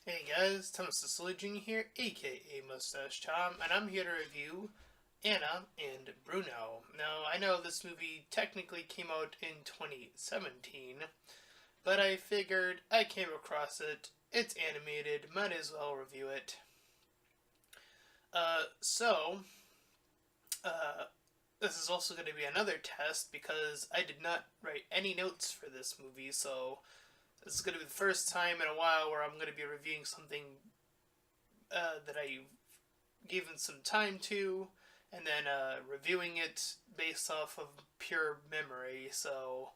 Hey guys, Thomas the Silly Jr. here, aka Mustached Tom, and I'm here to review Anna and Bruno. Now, I know this movie technically came out in 2017, but I figured I came across it, it's animated, might as well review it. Uh, so, uh, this is also going to be another test because I did not write any notes for this movie, so this is going to be the first time in a while where I'm going to be reviewing something that I given some time to, and then reviewing it based off of pure memory. So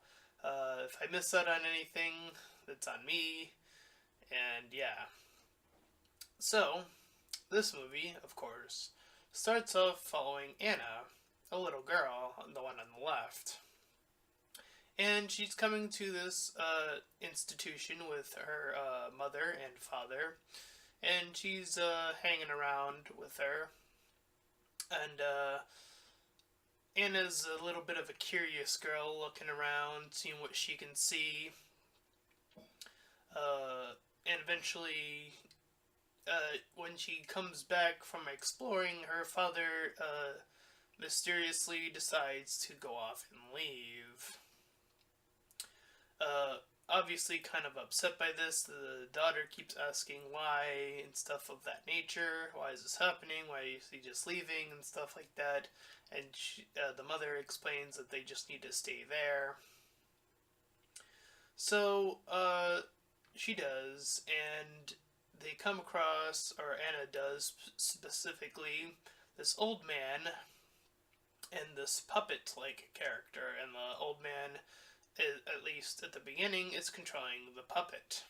if I miss out on anything, that's on me. And yeah. So, this movie, of course, starts off following Anna, a little girl, the one on the left. And she's coming to this institution with her mother and father, and she's hanging around with her. And Anna's a little bit of a curious girl, looking around, seeing what she can see. And eventually, when she comes back from exploring, her father mysteriously decides to go off and leave. Uh, Obviously, kind of upset by this, the daughter keeps asking why and stuff of that nature. Why is this happening? Why is he just leaving and stuff like that? And the mother explains that they just need to stay there. So she does, and they come across, or Anna does specifically, this old man and this puppet-like character, and the old man, at least at the beginning, is controlling the puppet.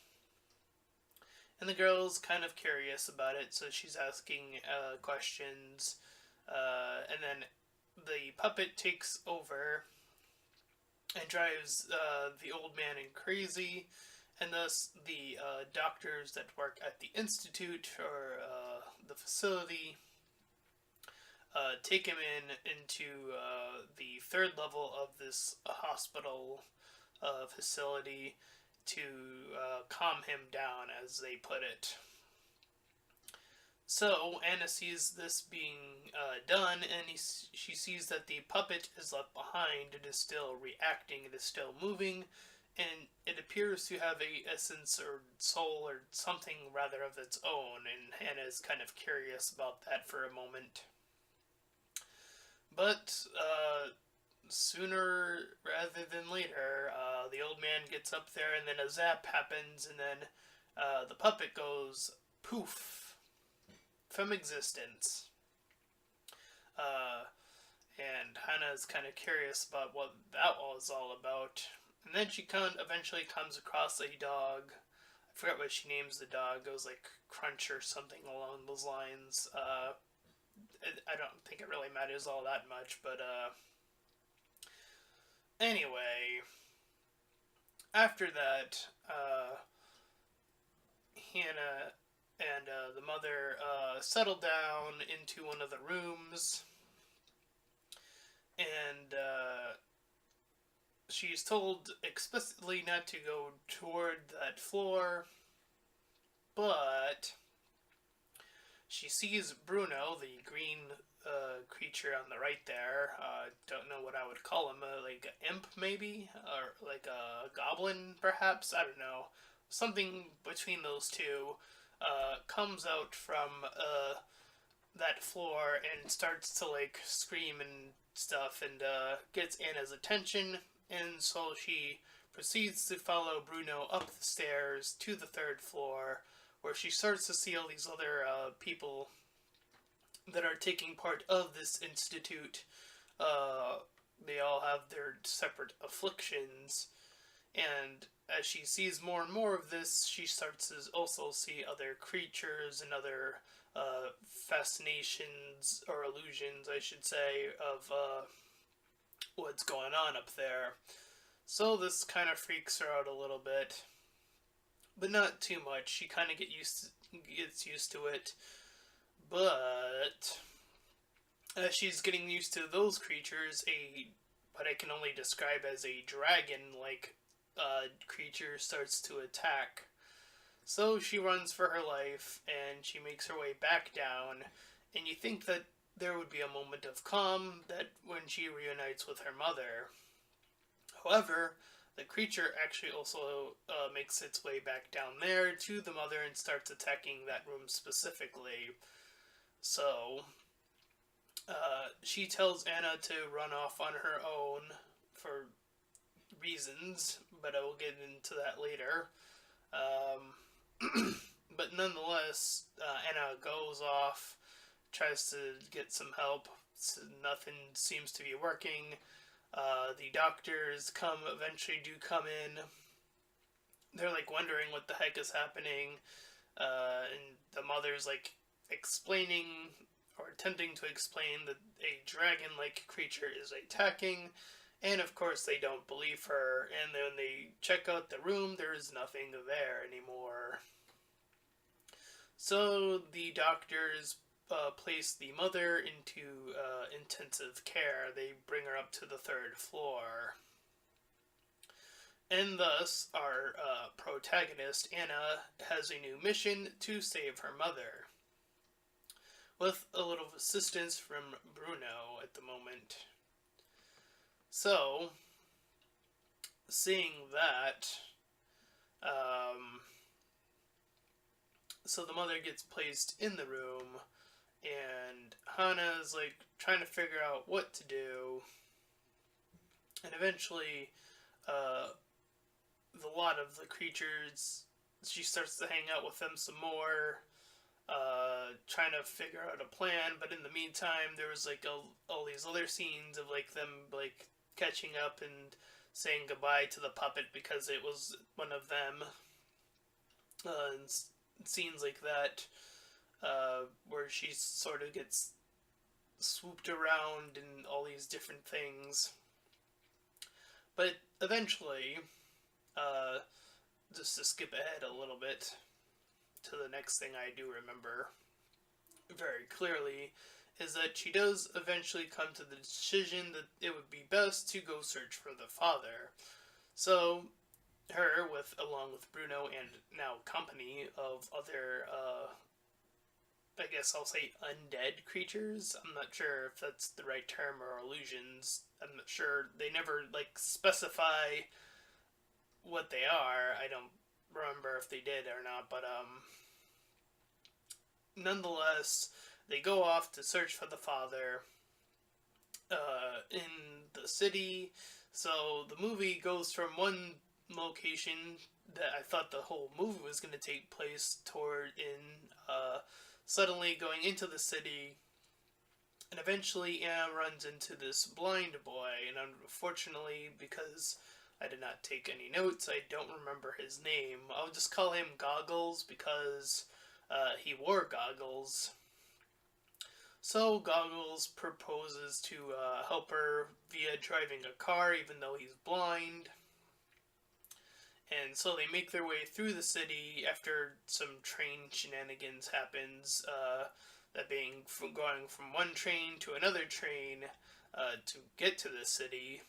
And the girl's kind of curious about it, so she's asking questions, and then the puppet takes over and drives the old man in crazy, and thus the doctors that work at the institute or the facility take him into the third level of this hospital facility to calm him down, as they put it. So Anna sees this being done, and she sees that the puppet is left behind. It is still reacting. It is still moving, and it appears to have a essence or soul or something rather of its own. And Anna is kind of curious about that for a moment. But sooner rather than later, the old man gets up there, and then a zap happens, and then the puppet goes poof from existence. Uh, and Hannah's kind of curious about what that was all about. And then she eventually comes across a dog. I forgot what she names the dog. It was like Crunch or something along those lines. I don't think it really matters all that much, but anyway, after that, Hannah and the mother settle down into one of the rooms, and she's told explicitly not to go toward that floor, but she sees Bruno, the green creature on the right there. Don't know what I would call him. Like an imp, maybe? Or like a goblin, perhaps? I don't know. Something between those two comes out from that floor and starts to like scream and stuff, and gets Anna's attention. And so she proceeds to follow Bruno up the stairs to the third floor, where she starts to see all these other people that are taking part of this institute. They all have their separate afflictions, and as she sees more and more of this, she starts to also see other creatures and other fascinations, or illusions, I should say, of what's going on up there. So this kind of freaks her out a little bit, but not too much. She kind of gets used to it. But as she's getting used to those creatures, what I can only describe as a dragon-like creature starts to attack. So she runs for her life and she makes her way back down. And you think that there would be a moment of calm that when she reunites with her mother. However, the creature actually also makes its way back down there to the mother and starts attacking that room specifically. So she tells Anna to run off on her own for reasons, but I will get into that later. But nonetheless, Anna goes off, tries to get some help. So nothing seems to be working. The doctors eventually do come in. They're like wondering what the heck is happening, and the mother's like explaining or attempting to explain that a dragon-like creature is attacking, and of course they don't believe her. And then they check out the room. There is nothing there anymore. So the doctors place the mother into intensive care. They bring her up to the third floor. And thus, our protagonist, Anna, has a new mission to save her mother. With a little assistance from Bruno at the moment. So, seeing that, so the mother gets placed in the room, and Hana's like trying to figure out what to do, and eventually, a lot of the creatures, she starts to hang out with them some more, trying to figure out a plan. But in the meantime, there was like all these other scenes of like them like catching up and saying goodbye to the puppet because it was one of them. And scenes like that, where she sort of gets swooped around and all these different things. But eventually, just to skip ahead a little bit to the next thing I do remember very clearly, is that she does eventually come to the decision that it would be best to go search for the father. So her, along with Bruno and now company of other, I guess I'll say undead creatures. I'm not sure if that's the right term, or illusions. I'm not sure. They never like specify what they are. I don't remember if they did or not, but nonetheless, they go off to search for the father in the city. So the movie goes from one location that I thought the whole movie was going to take place toward in suddenly going into the city, and eventually Anna runs into this blind boy, and unfortunately, because I did not take any notes, I don't remember his name. I'll just call him Goggles because he wore goggles. So Goggles proposes to help her via driving a car even though he's blind. And so they make their way through the city after some train shenanigans happens, that being going from one train to another train to get to the city.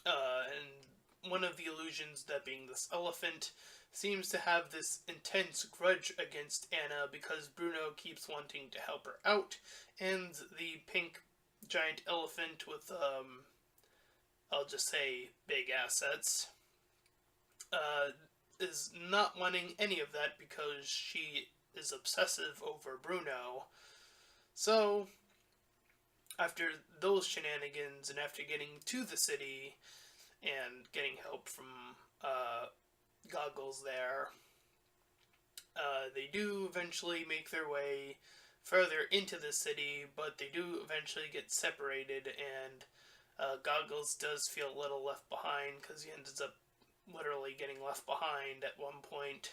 And one of the illusions, that being this elephant, seems to have this intense grudge against Anna because Bruno keeps wanting to help her out, and the pink giant elephant with, I'll just say, big assets, is not wanting any of that because she is obsessive over Bruno. So, after those shenanigans and after getting to the city and getting help from Goggles there, they do eventually make their way further into the city, but they do eventually get separated, and Goggles does feel a little left behind because he ends up literally getting left behind at one point.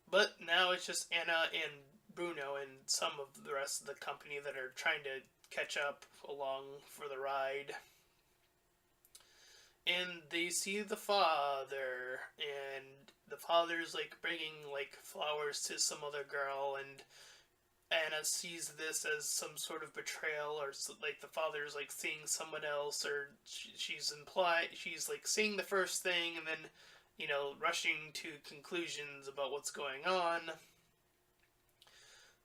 But now it's just Anna and Bruno and some of the rest of the company that are trying to catch up along for the ride. And they see the father, and the father's like bringing like flowers to some other girl, and Anna sees this as some sort of betrayal, or like the father's like seeing someone else, or she's like seeing the first thing, and then rushing to conclusions about what's going on.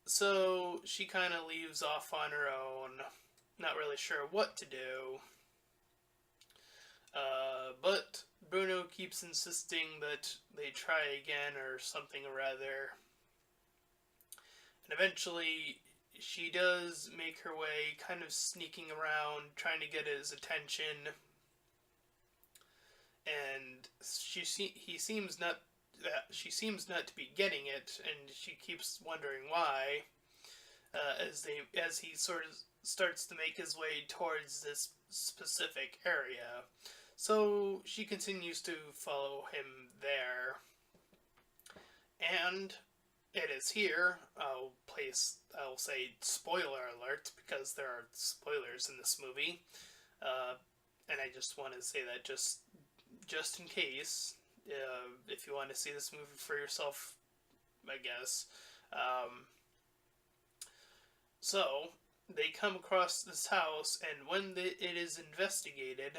So she kind of leaves off on her own, not really sure what to do. But Bruno keeps insisting that they try again or something or other. And eventually, she does make her way, kind of sneaking around, trying to get his attention. And he seems not. She seems not to be getting it, and she keeps wondering why. As he sort of starts to make his way towards this specific area. So she continues to follow him there. And it is here, I'll say spoiler alert, because there are spoilers in this movie. And I just want to say that just in case, if you want to see this movie for yourself, I guess. So, they come across this house, and when it is investigated,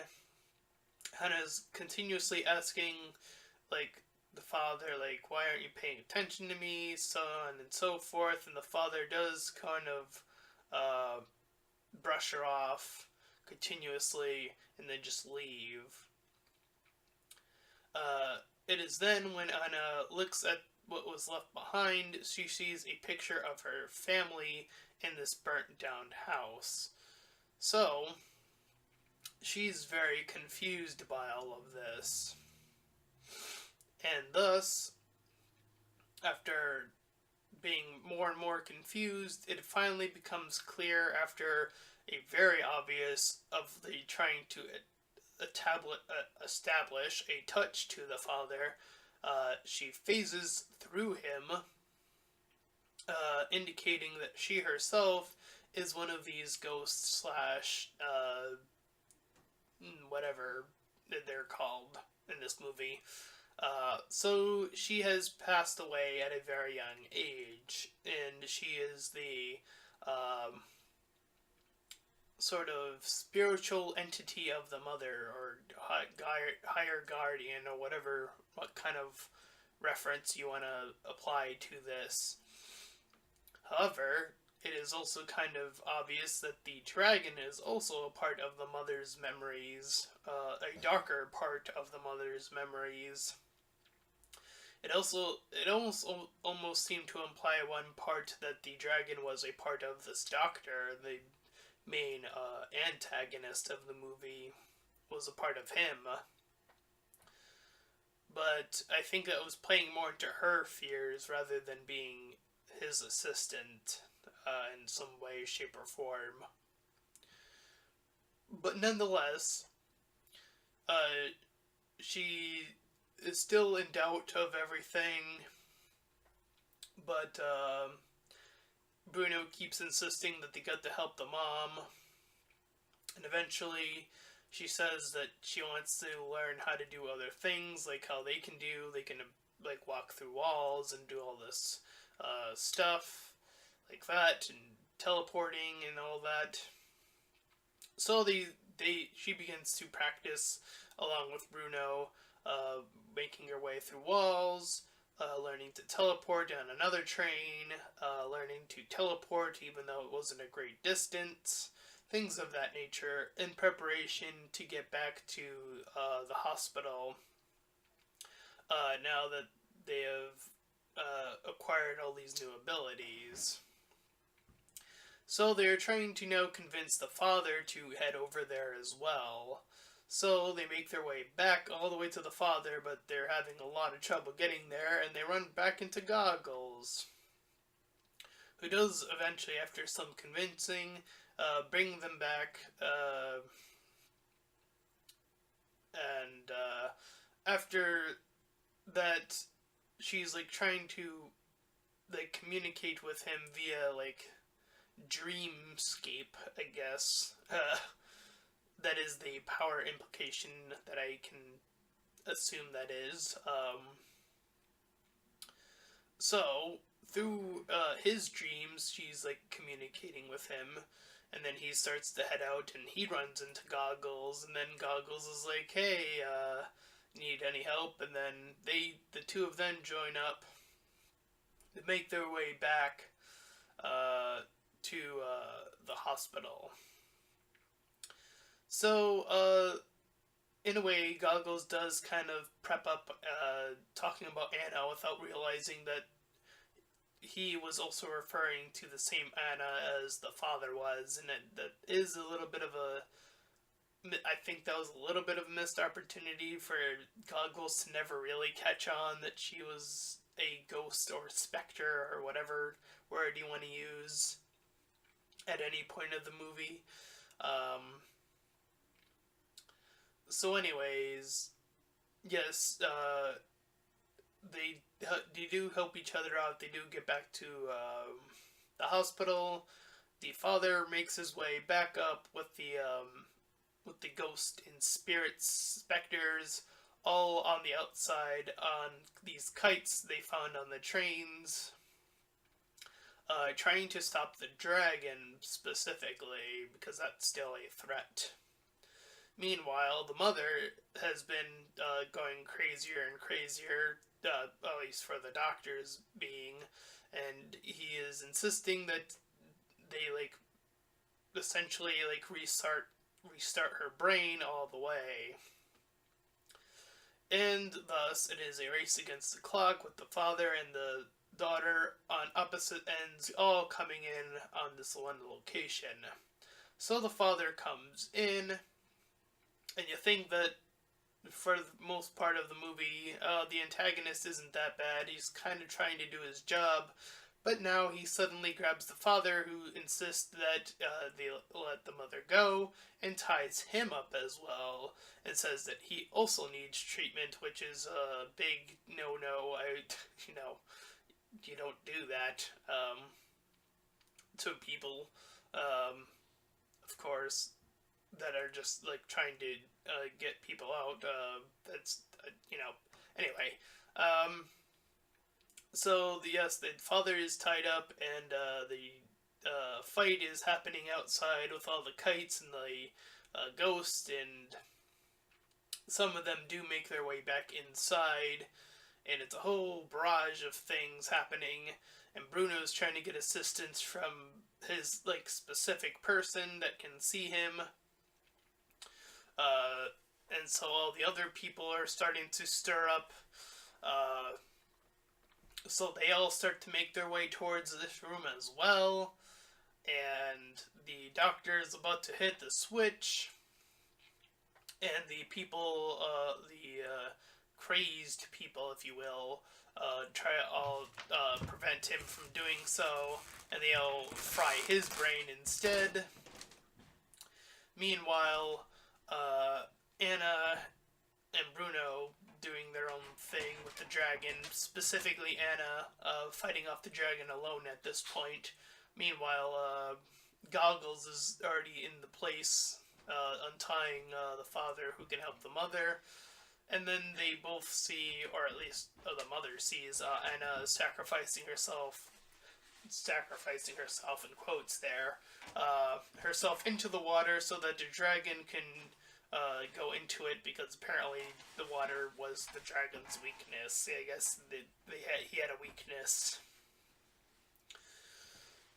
Hannah's continuously asking, like, the father, like, why aren't you paying attention to me, so on and so forth, and the father does kind of brush her off continuously and then just leave. It is then when Anna looks at what was left behind, she sees a picture of her family in this burnt down house. So, she's very confused by all of this. And thus, after being more and more confused, it finally becomes clear after a very obvious of the trying to establish a touch to the father. She phases through him, indicating that she herself is one of these ghosts slash whatever they're called in this movie. So she has passed away at a very young age, and she is the sort of spiritual entity of the mother, or higher guardian, or what kind of reference you want to apply to this. However, it is also kind of obvious that the dragon is also a part of the mother's memories, a darker part of the mother's memories. It almost seemed to imply one part that the dragon was a part of this doctor. The main antagonist of the movie was a part of him. But I think that was playing more into her fears rather than being his assistant in some way, shape, or form. But nonetheless, she is still in doubt of everything, but Bruno keeps insisting that they got to help the mom, and eventually she says that she wants to learn how to do other things, like how they can like walk through walls and do all this stuff like that, and teleporting and all that. So she begins to practice along with Bruno, making her way through walls, learning to teleport on another train, learning to teleport even though it wasn't a great distance, things of that nature, in preparation to get back to the hospital now that they have acquired all these new abilities. So they're trying to now convince the father to head over there as well. So they make their way back all the way to the father, but they're having a lot of trouble getting there, and they run back into Goggles, who does eventually, after some convincing, bring them back, and after that, she's like trying to like communicate with him via like dreamscape, I guess. That is the power implication that I can assume that is. So, through his dreams, she's like communicating with him, and then he starts to head out, and he runs into Goggles, and then Goggles is like, hey, Need any help? And then the two of them join up. They make their way back to the hospital. So, in a way, Goggles does kind of prep up talking about Anna without realizing that he was also referring to the same Anna as the father was, and that is a little bit of a. I think that was a little bit of a missed opportunity for Goggles to never really catch on that she was a ghost or specter or whatever word you want to use at any point of the movie. Um, so, anyways, yes, they do help each other out. They do get back to the hospital. The father makes his way back up with the ghost and spirits, specters, all on the outside on these kites they found on the trains, trying to stop the dragon specifically because that's still a threat. Meanwhile, the mother has been going crazier and crazier, at least for the doctors being, and he is insisting that they essentially restart her brain all the way. And thus, it is a race against the clock with the father and the daughter on opposite ends, all coming in on this one location. So the father comes in, and you think that for the most part of the movie, the antagonist isn't that bad. He's kind of trying to do his job, but now he suddenly grabs the father, who insists that they let the mother go, and ties him up as well, and says that he also needs treatment, which is a big no-no. You don't do that to people, of course, that are just trying to get people out. That's anyway. So yes, the father is tied up, and the fight is happening outside with all the kites and the ghost, and some of them do make their way back inside, and it's a whole barrage of things happening. And Bruno's trying to get assistance from his specific person that can see him. And so all the other people are starting to stir up. So they all start to make their way towards this room as well. And the doctor is about to hit the switch. And the people, crazed people, if you will, try to all prevent him from doing so. And they all fry his brain instead. Meanwhile, Anna and Bruno doing their own thing with the dragon, specifically Anna fighting off the dragon alone at this point. Meanwhile, Goggles is already in the place, untying the father who can help the mother. And then they both see, or at least the mother sees, Anna sacrificing herself in quotes there, herself into the water so that the dragon can go into it, because apparently the water was the dragon's weakness. I guess he had a weakness.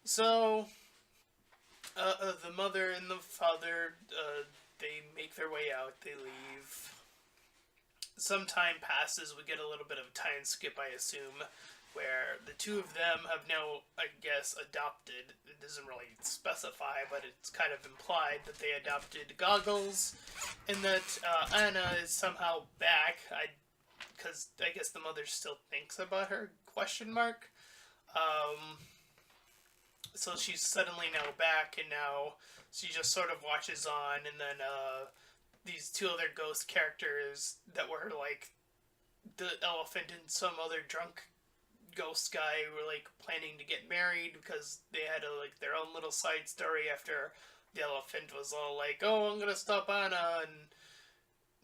So the mother and the father, they make their way out. They leave. Some time passes. We get a little bit of a time skip, I assume, where the two of them have now, I guess, adopted. It doesn't really specify, but it's kind of implied that they adopted Goggles, and that Anna is somehow back. Because I guess the mother still thinks about her, question mark. So she's suddenly now back, and now she just sort of watches on, and then these two other ghost characters that were the elephant and some other drunk ghost guy were planning to get married, because they had their own little side story after the elephant was all oh, I'm gonna stop Anna, and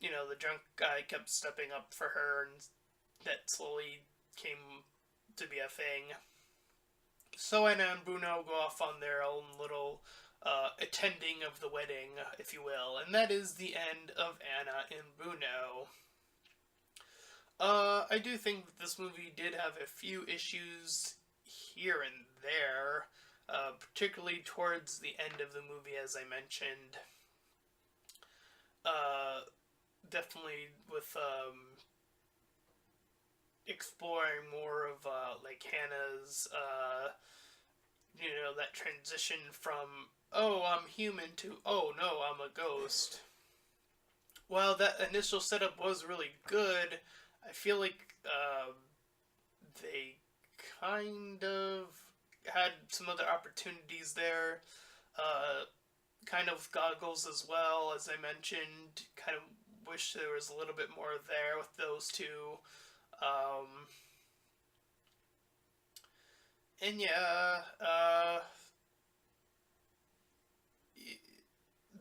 the drunk guy kept stepping up for her, and that slowly came to be a thing. So Anna and Bruno go off on their own little attending of the wedding, if you will, and that is the end of Anna and Bruno. I do think that this movie did have a few issues here and there, particularly towards the end of the movie, as I mentioned. Uh, Definitely with exploring more of like Hannah's, that transition from oh I'm human to oh no I'm a ghost. While that initial setup was really good, I feel like they kind of had some other opportunities there. Uh, Kind of goggles as well, as I mentioned. Kind of wish there was a little bit more there with those two. Um, and yeah,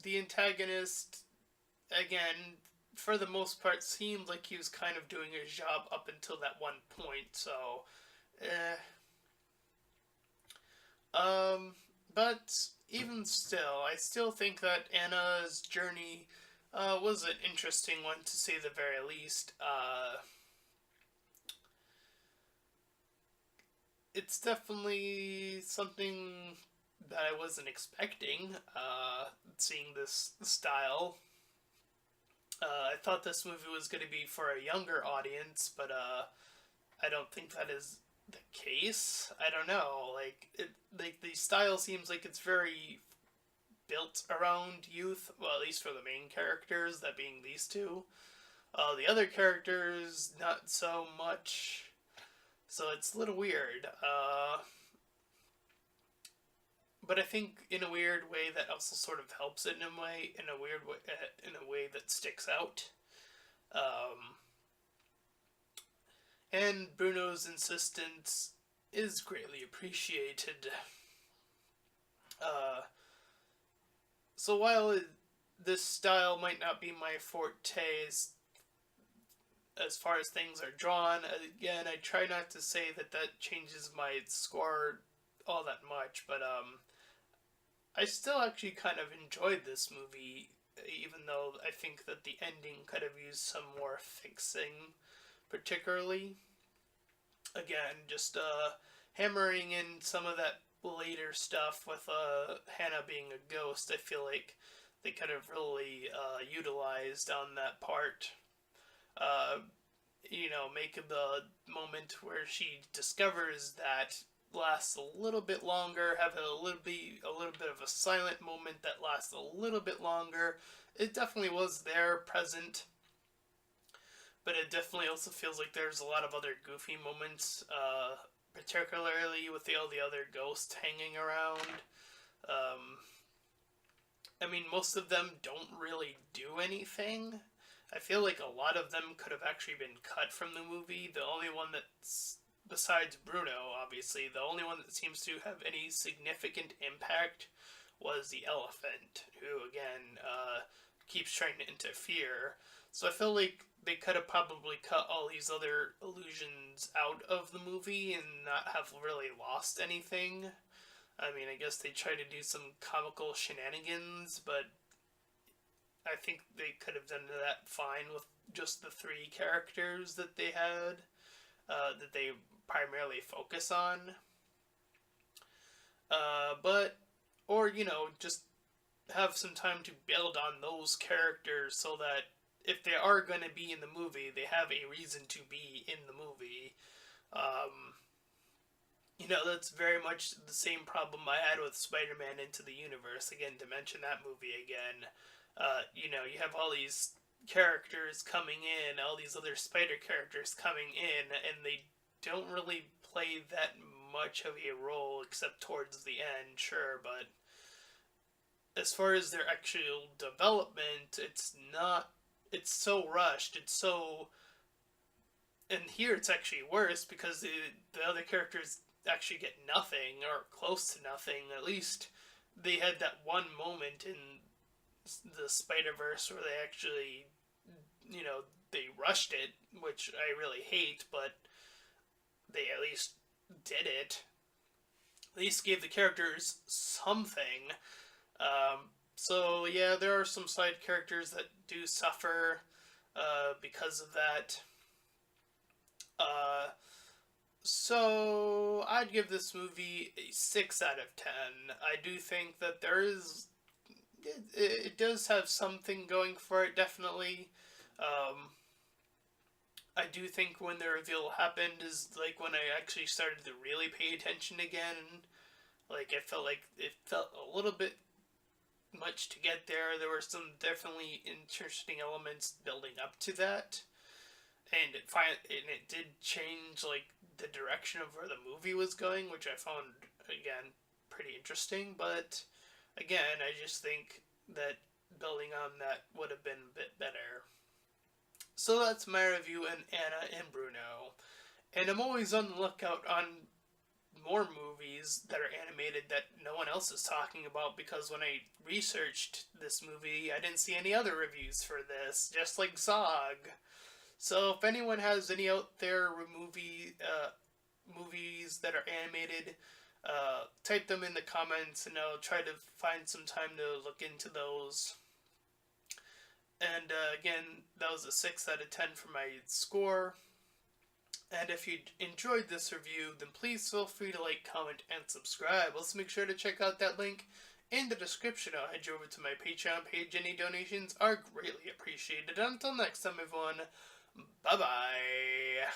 the antagonist, again, for the most part, seemed like he was kind of doing his job up until that one point. So, eh. Um, but even still, I still think that Anna's journey was an interesting one to say the very least. It's definitely something that I wasn't expecting, seeing this style. I thought this movie was going to be for a younger audience, but I don't think that is the case. I don't know. Like the style seems like it's very built around youth. Well, at least for the main characters, that being these two. The other characters, not so much. So it's a little weird. But I think in a weird way that also sort of helps it in a way, in a way that sticks out. Um, and Bruno's insistence is greatly appreciated. Uh, so this style might not be my forte as far as things are drawn, again, I try not to say that that changes my score all that much, but I still actually kind of enjoyed this movie, even though I think that the ending could have used some more fixing, particularly. Again, just hammering in some of that later stuff with Hannah being a ghost, I feel like they could have really utilized on that part. Uh, make the moment where she discovers that lasts a little bit longer, have a little bit of a silent moment that lasts a little bit longer. It definitely was there, present, but it definitely also feels like there's a lot of other goofy moments, particularly with all the other ghosts hanging around. Um, I mean, most of them don't really do anything. I feel like a lot of them could have actually been cut from the movie. The only one that's, besides Bruno, obviously, the only one that seems to have any significant impact was the elephant, who, again, keeps trying to interfere. So I feel like they could have probably cut all these other illusions out of the movie and not have really lost anything. I mean, I guess they tried to do some comical shenanigans, but I think they could have done that fine with just the three characters that they had, that they primarily focus on. But, or, just have some time to build on those characters so that if they are going to be in the movie, they have a reason to be in the movie. Um, that's very much the same problem I had with Spider Man Into the Universe. Again, to mention that movie again, you have all these characters coming in, all these other spider characters coming in, and they don't really play that much of a role except towards the end, sure, but as far as their actual development, it's not. It's so rushed. It's so. And here it's actually worse because the other characters actually get nothing or close to nothing. At least they had that one moment in the Spider Verse where they actually, they rushed it, which I really hate, but they at least did it. At least gave the characters something. So yeah, there are some side characters that do suffer because of that. Uh, so I'd give this movie a 6 out of 10. I do think that it does have something going for it, definitely. Um, I do think when the reveal happened is like when I actually started to really pay attention again. Like it felt a little bit much to get there. There were some definitely interesting elements building up to that, and it did change like the direction of where the movie was going, which I found again pretty interesting. But again, I just think that building on that would have been a bit better. So that's my review on Anna and Bruno. And I'm always on the lookout on more movies that are animated that no one else is talking about, because when I researched this movie, I didn't see any other reviews for this, just like Zog. So if anyone has any out there movies that are animated, type them in the comments and I'll try to find some time to look into those. And again, that was a 6 out of 10 for my score. And if you enjoyed this review, then please feel free to like, comment, and subscribe. Also, make sure to check out that link in the description. I'll head you over to my Patreon page. Any donations are greatly appreciated. Until next time, everyone, bye bye.